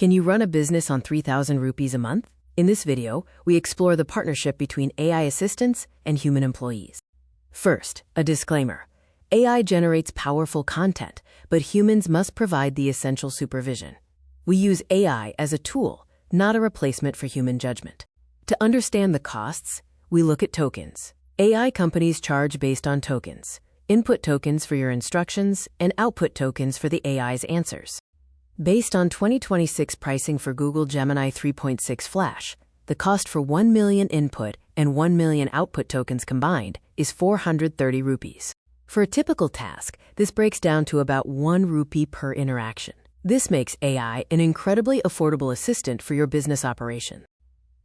Can you run a business on 3,000 rupees a month? In this video, we explore the partnership between AI assistants and human employees. First, a disclaimer. AI generates powerful content, but humans must provide the essential supervision. We use AI as a tool, not a replacement for human judgment. To understand the costs, we look at tokens. AI companies charge based on tokens, input tokens for your instructions and output tokens for the AI's answers. Based on 2026 pricing for Google Gemini 3.6 Flash, the cost for 1 million input and 1 million output tokens combined is 430 rupees. For a typical task, this breaks down to about 1 rupee per interaction. This makes AI an incredibly affordable assistant for your business operation.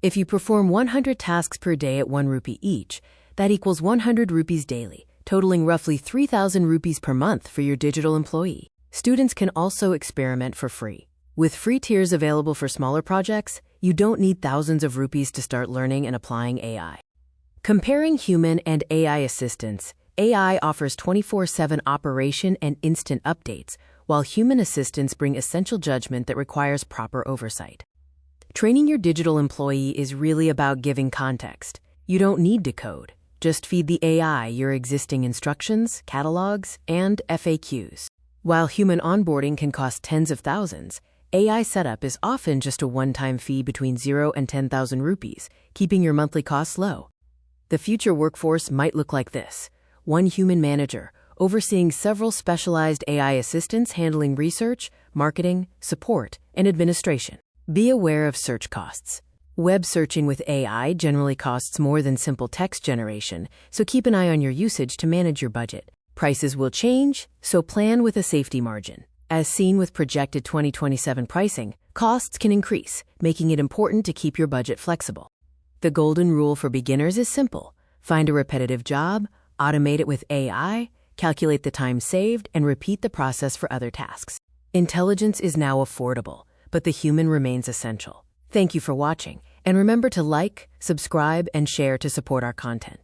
If you perform 100 tasks per day at 1 rupee each, that equals 100 rupees daily, totaling roughly 3,000 rupees per month for your digital employee. Students can also experiment for free. With free tiers available for smaller projects, you don't need thousands of rupees to start learning and applying AI. Comparing human and AI assistants, AI offers 24/7 operation and instant updates, while human assistants bring essential judgment that requires proper oversight. Training your digital employee is really about giving context. You don't need to code. Just feed the AI your existing instructions, catalogs, and FAQs. While human onboarding can cost tens of thousands, AI setup is often just a one-time fee between 0 and 10,000 rupees, keeping your monthly costs low. The future workforce might look like this: one human manager, overseeing several specialized AI assistants handling research, marketing, support, and administration. Be aware of search costs. Web searching with AI generally costs more than simple text generation, so keep an eye on your usage to manage your budget. Prices will change, so plan with a safety margin. As seen with projected 2027 pricing, costs can increase, making it important to keep your budget flexible. The golden rule for beginners is simple. Find a repetitive job, automate it with AI, calculate the time saved, and repeat the process for other tasks. Intelligence is now affordable, but the human remains essential. Thank you for watching, and remember to like, subscribe, and share to support our content.